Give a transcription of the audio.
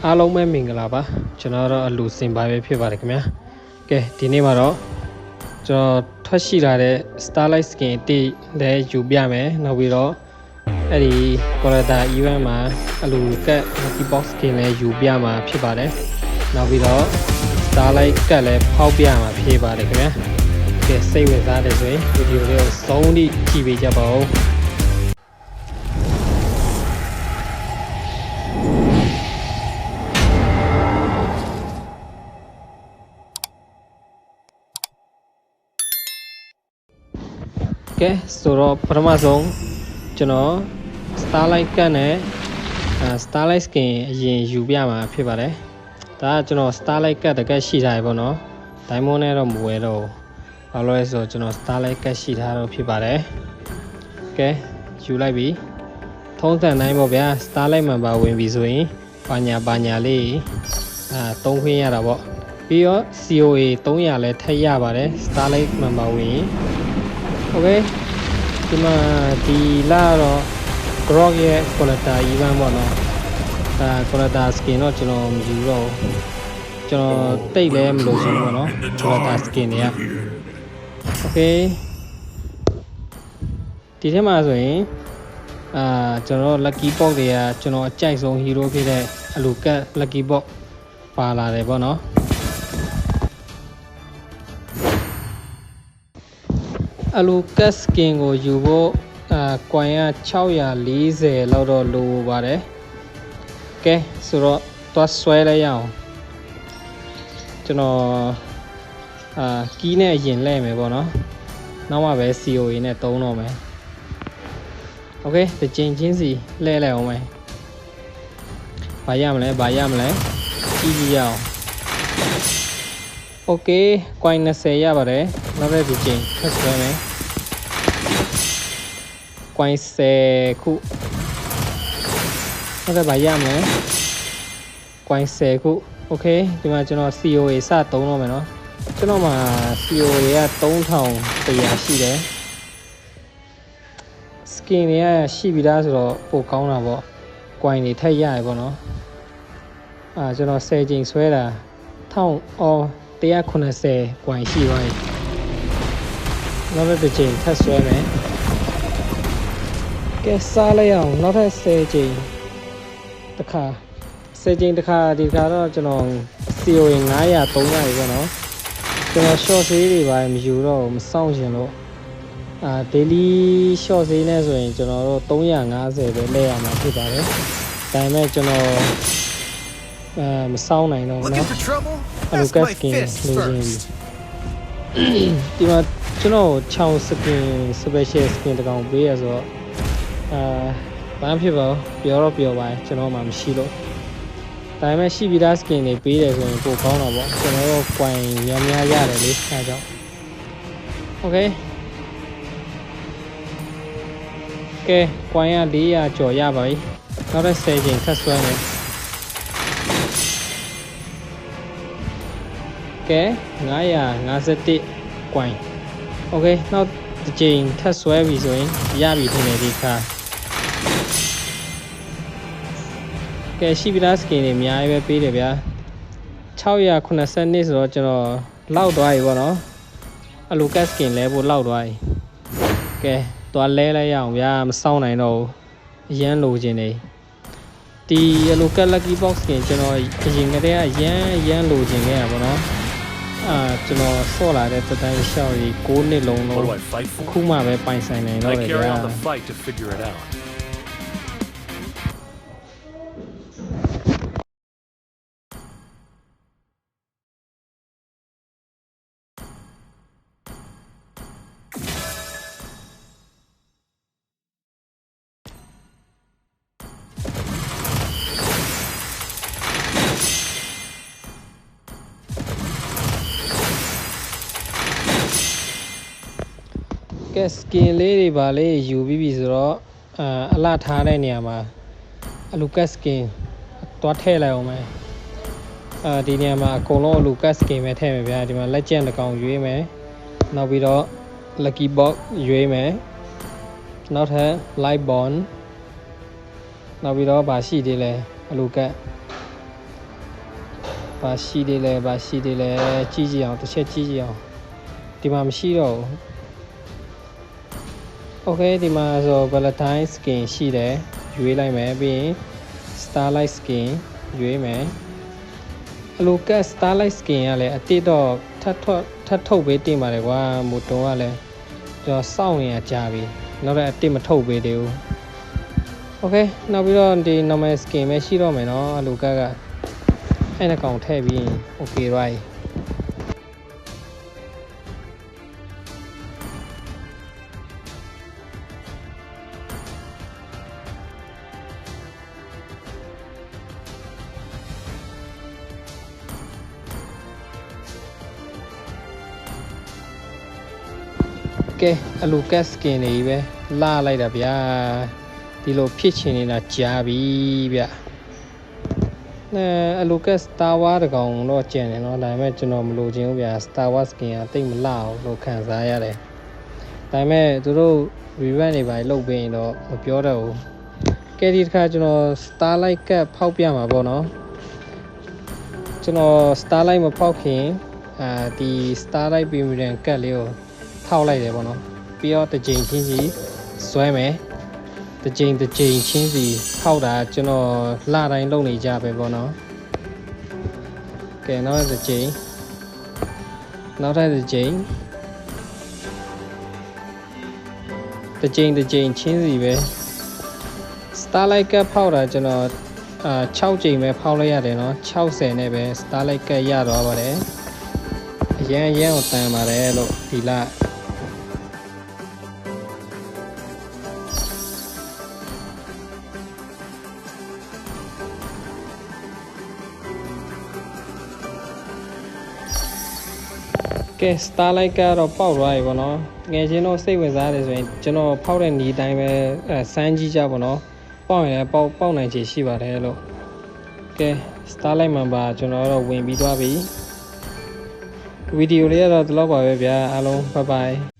အားလုံးပဲမင်္ဂလာပါကျွန်တော်တော့အလူစင်ပါပဲဖြစ်ပါတယ်ခင်ဗျာကဲဒီနေ့မှာတော့ကျွန်တော်ထွက်ရှိလာတဲ့ Starlight Skin အတိလည်းယူပြမယ်နောက်ပြီးတော့အဲ့ဒီ Collector Event မှာအလူကတ် Lucky Box Skin လည်းယူပြမှာဖြစ်ပါတယ်နောက်ပြီးတော့ Starlight ကတ်လည်းဖောက်ပြမှာဖြစ်ပါတယ်ခင်ဗျာကဲစိတ်ဝင်စားတယ်ဆိုရင်ဗီဒီယိုလေးကိုဆုံးထိကြည့်ပေးကြပါဦးကဲဆိုတော့ပထမဆုံးကျွန်တော် Starlight ကတ်နဲ့Starlight Skin အရင်ယူပြမှာဖြစ်ပါတယ်ဒါကကျွန်တော် Starlight ကတ်တကယ်ရှိထားရပေါ့နော် Diamond နဲ့တော့မဝယ်တော့ဘာလို့လဲဆိုတော့ကျွန်တော် Starlight ကတ်ရှိထားတော့ဖြစ်ပါတယ်ကဲယူလိုက်ပြီထုံးစံတိုင်းပေါ့ဗျာ Starlight member ဝင်ပြီဆိုရင်ဘာညာလေးသုံးခွင့်ရတာပေါ့ပြီးတော့ COA 300လည်းထည့်ရပါတယ် Starlight member ဝင်ရင်โอเคဒီမှာဒီလာတော့ Grok ရဲ့ Collector Event ပေါ့နော်Collector Skin တော့ကျွန်တော်မယူတော့ကျွန်တော်တိတ်လည်းမလို့ရှင်ပေါ့နော် Collector Skin တွေကโอเคဒီထဲမှာဆိုရင်ကျွန်တော် Lucky Box တွေကကျွန်တော်အကြိုက်ဆုံး Hero ဖြစ်တဲ့အလူကတ် Lucky Box ပါလာတယ်ပေါ့နော်အလူကတ်စကင်ကိုယူဖို့ကွန်ရ640လောက်တော့လိုပါတယ်ကဲဆိုတော့သွားဆွဲလိုက်ရအောင်ကျွန်တော်ကီးနဲ့အရင်လဲမယ်ပေါ့နော်နောက်မှပဲ COA နဲ့သုံးတော့မယ်โอเคတစ်ချိန်ချင်းစီလဲလိုက်အောင်မယ်ဘာရမလဲကြည့်ရအောင်โอเคကွန်20ရပါတယ်နောက်တစ်ချိန်ထပ်ဆွဲမယ်ကွိုင်း10ခုဟုတ်ကဲ့ဗာရမယ်ကွိုင်း10ခုโอเคဒီမှာကျွန်တော် COA စသုံးတော့မယ်နော်ကျွန်တော်မှာ COA က3100ရှိတယ် skin တွေကရှိပြီလားဆိုတော့ပိုကောင်းတာပေါ့ကွိုင်းတွေထည့်ရရပေါ့နော်ကျွန်တော်10ချိန်ဆွဲတာ180ကွိုင်းရှိသွားပြီနောက်တစ်ချိန်ထပ်ဆွဲမယ်ကဲစားလိုက်အောင်နောက်ထပ်10ချိန်တစ်ခါ10ချိန်တစ်ခါဒီခါတော့ကျွန်တော် COA 900 300ပေါ့နော်ကျွန်တော် short ဈေးတွေပါမယူတော့မစောင့်ရှင်လို့daily short ဈေးနဲ့ဆိုရင်ကျွန်တော်တို့350ပဲလဲရမှာဖြစ်ပါတယ်ဒါပေမဲ့ကျွန်တော်မစောင့်နိုင်တော့ဘူးနော်အလူကတ်စကင်လိုချင်ပြီဒီမှာကျွန်တော်6 skin special skin တကောင်ပေးရဆိုတော့ဘာဖြစ်ပါပြောတော့ပြောပါကျွန်တော်မှမရှိလို့ဒါပေမဲ့ရှိပြီးသား skin တွေပေးတယ်ဆိုရင်ပိုကောင်းတာပေါ့ကျွန်တော်တို့ coin များရတယ်လေအဲကြောင့် okay ကဲ coin က400ကျော်ရပါပြီနောက်ထပ်10ချိန်ထပ်ဆွဲမယ်ကဲ951 coin okay နောက်တစ်ချိန်ထပ်ဆွဲပြီဆိုရင်ရပြီထင်တယ်ဒီခါကဲရှိပြီးသား skin တွေအများကြီးပဲပေးတယ်ဗျာ690ဆိုတော့ကျွန်တော်လောက်သွားပြီပေါ့နော်အလူကတ် skin လဲဖို့လောက်သွားပြီကဲသွားလဲလိုက်ရအောင်ဗျာမစောင့်နိုင်တော့ဘူးအရန်လိုချင်နေဒီအလူကတ် lucky box skin ကျွန်တော်အရင်ကတည်းကအရန်လိုချင်ခဲ့ရပါတော့ကျွန်တော်ဆော့လာတဲ့တိုင်ရှောက်ကြီး6နှစ်လုံးလုံးခုမှပဲပိုင်ဆိုင်နိုင်တော့တယ်ဗျာကဲ skin လေးတွေပါလေယူပြီးပြီဆိုတော့အလှထားတဲ့နေရာမှာအလူကတ် skin တွားထည့်လိုက်အောင်မယ်ဒီနေရာမှာအကုန်လုံးအလူကတ် skin ပဲထည့်မယ်ဗျာဒီမှာလက်ကျန်တစ်ကောင်ရွေးမယ်နောက်ပြီးတော့ lucky box ရွေးမယ်နောက်ထပ် light bond နောက်ပြီးတော့ဗာရှိသေးလဲအလူကတ် ဘာရှိသေးလဲကြည့်ကြည့်အောင်တစ်ချက်ကြည့်ကြည့်အောင်ဒီမှာမရှိတော့ဘူး Okay ဒီမှာဆို Valentine skin ရှိတယ်ရွေးလိုက်မယ်ပြီးရင် Starlight skin ရွေးမယ်အလိုက Starlight skin ကလည်းအတိတော့ထပ်ထုတ်ပေးတင်ပါတယ်ကွာမူတုံးကလည်းကျွန်တော်စောင့်နေရကြာပြီနောက်တော့အတိမထုတ်ပေးသေးဘူး Okay နောက်ပြီးတော့ဒီ normal skin ပဲရှိတော့မယ်နော်အလိုကအဲ့နှကောင်ထည့်ပြီး Okay rightကဲအလူကတ်စကင်တွေပဲလာလိုက်တာဗျာဒီလိုဖြစ်ချင်နေတာကြာပြီဗျအလူကတ် Star Wars တကောင်တော့ကျန်တယ်နော်ဒါပေမဲ့ကျွန်တော်မလိုချင်ဘူးဗျာ Star Wars skin ကတိတ်မလှအောင်လို့ခံစားရတယ်ဒါပေမဲ့သူတို့ revamp တွေပါလုပ်ပေးရင်တော့မပြောတော့ဘူးကဲဒီတစ်ခါကျွန်တော် Starlight ကတ်ဖောက်ပြမှာပေါ့နော်ကျွန်တော် Starlight မဖောက်ခင်ဒီ Starlight Premium ကတ်လေးကိုထောက်လိုက်တယ်ပေါ့နော်ပြီးတော့တစ်ချိန်ချင်းစီဆွဲမယ်တစ်ချိန်ချင်းစီထောက်တာကျွန်တော်လတိုင်းလုပ်နေကြပဲပေါ့နော်ကဲနောက်တစ်ချိန်နောက်ထပ်တစ်ချိန်ချင်းစီပဲ Starlight ကဖောက်တာကျွန်တော်6ချိန်ပဲဖောက်လိုက်ရတယ်နော်60နဲ့ပဲ Starlight ကရတော့ပါတယ်အရန်ကိုတန်ပါတယ်လို့ဒီလကဲ Starlight ကတော့ပေါက်သွားပြီပေါ့နော်ငယ်ချင်းတို့စိတ်ဝင်စားတယ်ဆိုရင်ကျွန်တော်ဖောက်တဲ့နီးတိုင်းပဲစမ်းကြည့်ကြပေါ့နော်ပေါက်ရင်လည်းပေါက်နိုင်ချေရှိပါတယ်လို့ကဲ Starlight member ကျွန်တော်တော့ဝင်ပြီးသွားပြီဗီဒီယိုလေးကတော့ဒီလောက်ပါပဲဗျာအားလုံး bye bye